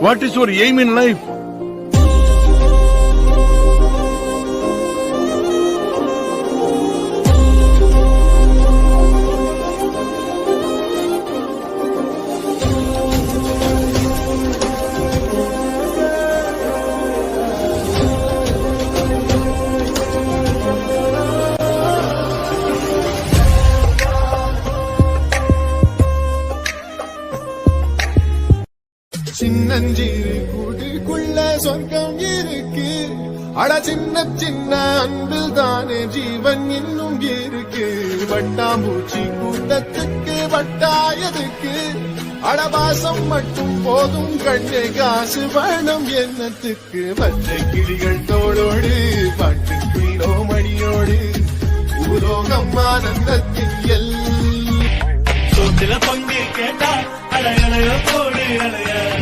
What is your aim in life? சின்னஞ்சிறு கூட்டுக்குள்ள சொர்க்கம் இருக்கு. அட சின்ன சின்ன அன்பில் தானே ஜீவன் இன்னும் இருக்கு. வட்டாம்பூச்சி கூட்டத்துக்கு வட்டாயதுக்கு அடவாசம் மட்டும் போதும் கண்ணே காசு வேணும் எண்ணத்துக்கு. பச்சை கிளிகள் தோளோடு பாட்டு குயிலோ மணியோடு பூலோகம் ஆனந்தத்தில் சொத்துல பங்கு கேட்டா அலையலையோ போடு